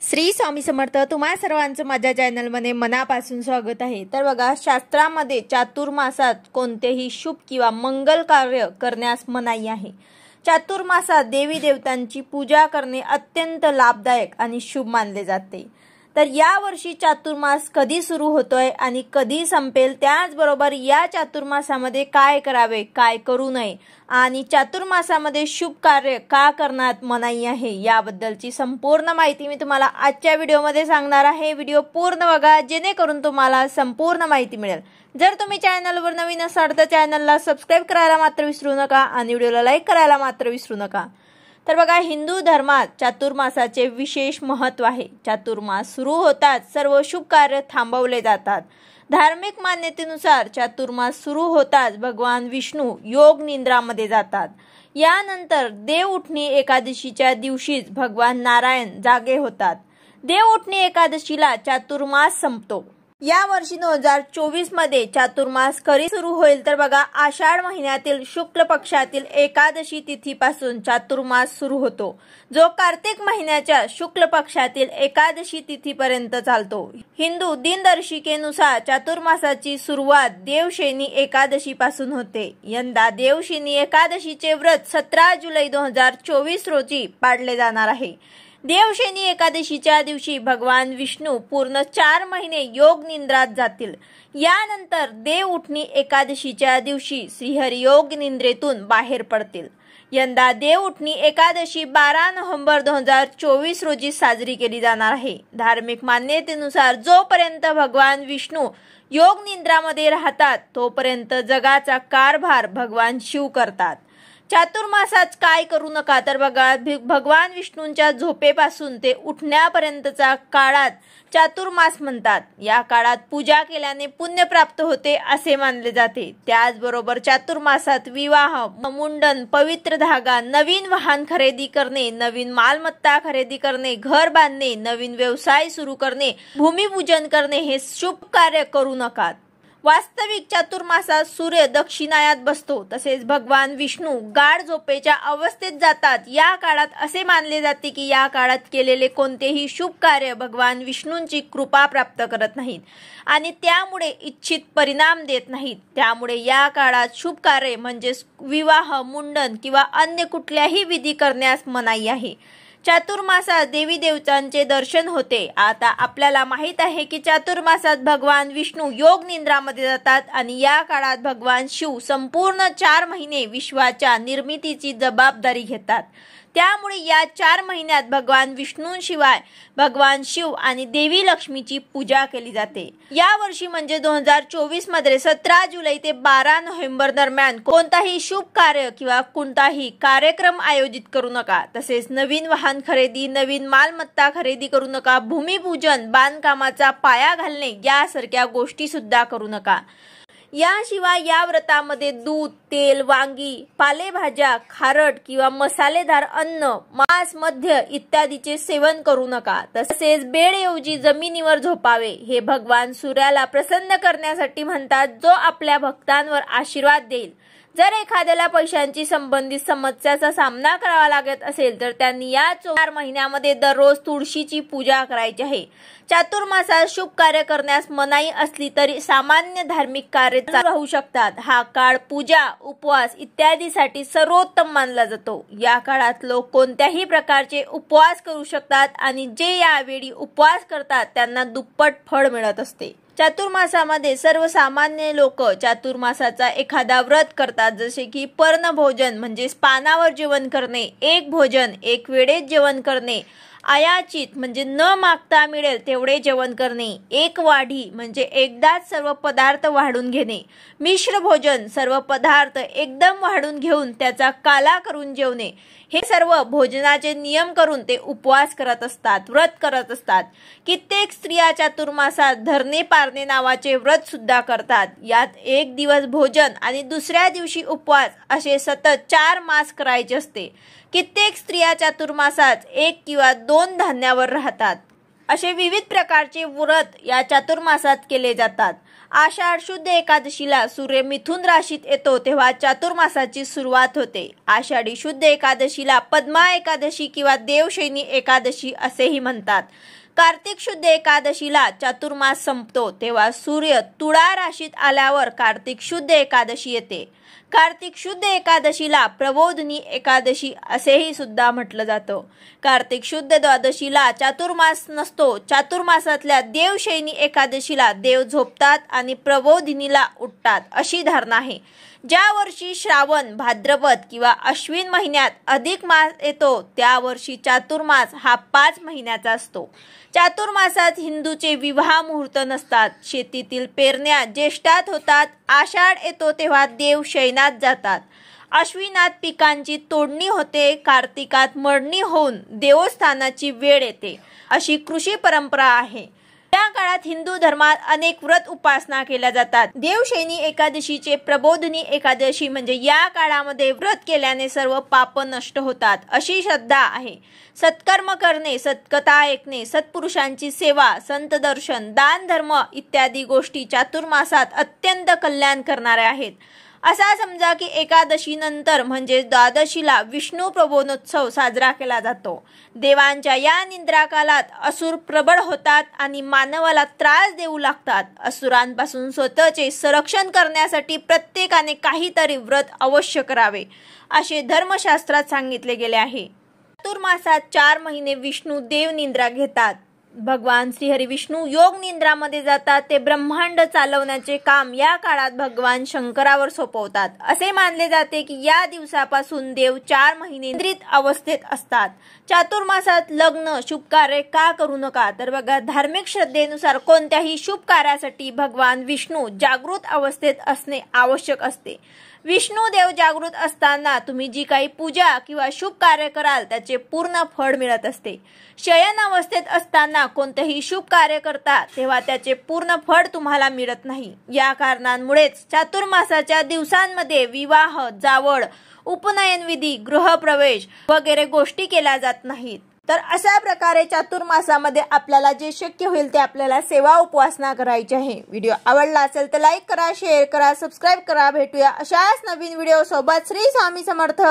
श्री स्वामी समर्थ। तुम्हा सर्वांचं माझ्या चॅनलमध्ये मनापासून स्वागत आहे। तर बघा, शास्त्रामध्ये चातुर्मासात कोणतेही शुभ किंवा मंगल कार्य करण्यास मनाई आहे। चातुर्मासात देवी देवतांची पूजा करणे अत्यंत लाभदायक आणि शुभ मानले जाते। तर या वर्षी चातुर्मास कधी सुरू होतोय आणि कधी संपेल, त्याचबरोबर या चातुर्मासामध्ये काय करावे, काय करू नये आणि चातुर्मासामध्ये शुभ कार्य का करण्यात मनाई आहे, याबद्दलची संपूर्ण माहिती मी तुम्हाला आजच्या व्हिडिओमध्ये सांगणार आहे। व्हिडिओ पूर्ण बघा जेणेकरून तुम्हाला संपूर्ण माहिती मिळेल। जर तुम्ही चॅनलवर नवीन असाल तर चॅनलला सबस्क्राइब करायला मात्र विसरू नका आणि व्हिडिओला लाईक करायला मात्र विसरू नका। तर बघा, हिंदू धर्मात चातुर्मासाचे विशेष महत्त्व आहे। चातुर्मास सुरू होताच सर्व शुभ कार्य थांबवले जातात। धार्मिक मान्यतेनुसार चातुर्मास सुरू होताच भगवान विष्णू योग निद्रामध्ये जातात। यानंतर देव उठणी एकादशीच्या दिवशीच भगवान नारायण जागे होतात। देव उठणी एकादशीला चातुर्मास संपतो। या वर्षी 2024 मध्ये चातुर्मास कधी सुरू होईल, तर बघा, आषाढ महिन्यातील शुक्ल पक्षातील एकादशी तिथीपासून चातुर्मास सुरू होतो, जो कार्तिक महिन्याच्या शुक्ल पक्षातील एकादशी तिथीपर्यंत चालतो। हिंदू दिनदर्शिकेनुसार चातुर्मासाची सुरुवात देवशेनी एकादशी पासून होते। यंदा देवशेनी एकादशीचे व्रत 17 जुलै 2024 रोजी पाळले जाणार आहे। देवशेनी एकादशीच्या दिवशी भगवान विष्णू पूर्ण 4 महिने योग निद्रात जातील। यानंतर देव उठणी एकादशीच्या दिवशी श्रीहरी योग निद्रेतून बाहेर पडतील। यंदा देव उठणी एकादशी 12 नोव्हेंबर 2024 रोजी साजरी केली जाणार आहे। धार्मिक मान्यतेनुसार जोपर्यंत भगवान विष्णू योग निद्रामध्ये राहतात तोपर्यंत जगाचा कारभार भगवान शिव करतात। चातुर्मासात काय करू नका, तर बघा, भगवान विष्णूंच्या झोपेपासून ते उठण्यापर्यंतचा काळात चातुर्मास म्हणतात। या काळात पूजा केल्याने पुण्य प्राप्त होते असे मानले जाते। त्याचबरोबर चातुर्मासात विवाह, मुंडन, पवित्र धागा, नवीन वाहन खरेदी करणे, नवीन मालमत्ता खरेदी करणे, घर बांधणे, नवीन व्यवसाय सुरू करणे, भूमिपूजन करणे हे शुभ कार्य करू नका। वास्तविक चातुर्मासात सूर्य दक्षिणायात बसतो, तसेच भगवान विष्णू गाढ झोपेच्या अवस्थेत जातात। या काळात असे मानले जाते की या काळात केलेले कोणतेही शुभ कार्य भगवान विष्णूंची कृपा प्राप्त करत नाहीत आणि त्यामुळे इच्छित परिणाम देत नाहीत। त्यामुळे या काळात शुभ कार्य म्हणजे विवाह, मुंडन किंवा अन्य कुठल्याही विधी करण्यास मनाई आहे। चातुर्मासात देवी देवतांचे दर्शन होते। आता आपल्याला माहित आहे की चातुर्मासात भगवान विष्णू योग निद्रामध्ये जातात आणि या काळात भगवान शिव संपूर्ण 4 महिने विश्वाच्या निर्मितीची जबाबदारी घेतात। त्यामुळे या 4 महिन्यात भगवान विष्णूंशिवाय भगवान शिव आणि देवी लक्ष्मीची पूजा केली जाते। या वर्षी म्हणजे 2024 मध्ये 17 जुलै ते 12 नोव्हेंबर दरम्यान कोणताही शुभ कार्य किंवा कोणताही कार्यक्रम आयोजित करू नका। तसेच नवीन वाहन खरेदी, नवीन मालमत्ता खरेदी करू नका। भूमिपूजन, बांधकामाचा पाया घालणे यासारख्या गोष्टी सुद्धा करू नका। याशिवाय या व्रतामध्ये दूध, तेल, वांगी, पालेभाज्या, खारट किंवा मसालेदार अन्न, मांस, मद्य इत्यादीचे सेवन करू नका। तसेच बेडऐवजी जमिनीवर झोपावे। हे भगवान सूर्याला प्रसन्न करण्यासाठी म्हणतात, जो आपल्या भक्तांवर आशीर्वाद देईल। जर एखाद्याला पैशांची संबंधित समस्याचा सामना करावा लागत असेल तर त्यांनी या 4 महिन्यामध्ये दररोज तुळशीची पूजा करायची आहे। चातुर्मासात शुभ कार्य करण्यास मनाई असली तरी सामान्य धार्मिक कार्य राहू शकतात। हा काळ पूजा, उपवास इत्यादीसाठी सर्वोत्तम मानला जातो। या काळात लोक कोणत्याही प्रकारचे उपवास करू शकतात आणि जे यावेळी उपवास करतात त्यांना दुप्पट फळ मिळत असते। चातुर्मासामध्ये सर्वसामान्य लोक चातुर्मासाचा एखादा व्रत करतात, जसे की पर्ण भोजन म्हणजे पानावर जेवण करणे, एक भोजन एक वेळेत जेवण करणे, अयाचित म्हणजे न मागता मिळेल तेवढे जेवण करणे, एक वाढी म्हणजे एकदाच सर्व पदार्थ वाढून घेणे, मिश्र भोजन सर्व पदार्थ एकदम वाढून घेऊन त्याचा काला करून जेवणे, हे सर्व भोजनाचे नियम करून ते उपवास करत असतात, व्रत करत असतात। कित्येक स्त्रिया चातुर्मासात धरणे पारणे नावाचे व्रत सुद्धा करतात। यात एक दिवस भोजन आणि दुसऱ्या दिवशी उपवास असे सतत 4 मास करायचे असते। कित्येक स्त्रिया चातुर्मासात 1 किंवा 2 धान्यावर राहतात। असे विविध प्रकारचे व्रत या चातुर्मासात केले जातात। आषाढ शुद्ध एकादशीला सूर्य मिथुन राशीत येतो तेव्हा चातुर्मासाची सुरुवात होते। आषाढी शुद्ध एकादशीला पद्मा एकादशी किंवा देवशयनी एकादशी असेही म्हणतात। कार्तिक शुद्ध एकादशीला चातुर्मास संपतो तेव्हा सूर्य तुळा राशीत आल्यावर कार्तिक शुद्ध एकादशी येते। कार्तिक शुद्ध एकादशीला प्रबोधिनी एकादशी असेही सुद्धा म्हटलं जातं। कार्तिक शुद्ध द्वादशीला चातुर्मास नसतो। चातुर्मासातल्या देवशयनी एकादशीला देव झोपतात आणि प्रबोधिनीला उठतात अशी धारणा आहे। ज्या वर्षी श्रावण, भाद्रपद किंवा अश्विन महिन्यात अधिक मास येतो त्या वर्षी चातुर्मास हा 5 महिन्याचा असतो। चातुर्मासात हिंदूचे विवाह मुहूर्त नसतात। शेतीतील पेरण्या ज्येष्ठात होतात। आषाढ येतो तेव्हा देव शयनात जातात। अश्विनात पिकांची तोडणी होते। कार्तिकात मळणी होऊन देवस्थानाची वेळ येते अशी कृषी परंपरा आहे। या काळात हिंदू धर्मात अनेक व्रत उपासना केल्या जातात। देवशयनी एकादशीचे प्रबोधिनी एकादशी म्हणजे या काळामध्ये व्रत केल्याने सर्व पाप नष्ट होतात अशी श्रद्धा आहे। सत्कर्म करणे, सत्कथा ऐकणे, सत्पुरुषांची सेवा, संत दर्शन, दान धर्म इत्यादी गोष्टी चातुर्मासात अत्यंत कल्याण करणाऱ्या आहेत। असा समजा की एकादशी नंतर म्हणजे द्वादशीला विष्णू प्रबोधनोत्सव साजरा केला जातो। देवांच्या या निद्रा कालात असुर प्रबळ होतात आणि मानवाला त्रास देऊ लागतात। असुरांपासून स्वतःचे संरक्षण करण्यासाठी प्रत्येकाने काहीतरी व्रत अवश्य करावे असे धर्मशास्त्रात सांगितले गेले आहे। चातुर्मासात 4 महिने विष्णू देव निद्रा घेतात। भगवान श्रीहरी विष्णू योग निद्रामध्ये जातात। ते ब्रह्मांड चालवण्याचे काम या काळात भगवान शंकरावर सोपवतात। असे मानले जाते की या दिवसापासून देव 4 महिने निद्रित अवस्थेत असतात। चातुर्मासात लग्न, शुभ कार्य का करू नका तर बघा, धार्मिक श्रद्धेनुसार कोणत्याही शुभ कार्यासाठी भगवान विष्णू जागृत अवस्थेत असणे आवश्यक असते। विष्णू देव जागृत असताना तुम्ही जी काही पूजा किंवा शुभ कार्य कराल त्याचे पूर्ण फळ मिळत असते। शयन अवस्थेत असताना कोणतेही शुभ कार्य करता तेव्हा त्याचे पूर्ण फळ तुम्हाला मिळत नाही। या कारणांमुळेच चातुर्मासाच्या दिवसांमध्ये विवाह, जावळ, उपनयन विधी, गृहप्रवेश वगैरे गोष्टी केल्या जात नाहीत। तर अशा प्रकारे चातुर्मासामध्ये आपल्याला जे शक्य होईल ते आपल्याला सेवा उपासना करायची आहे। व्हिडिओ आवडला असेल तर लाईक करा, शेअर करा, सबस्क्राईब करा। भेटूया अशाच नवीन व्हिडिओ सोबत। श्री स्वामी समर्थ।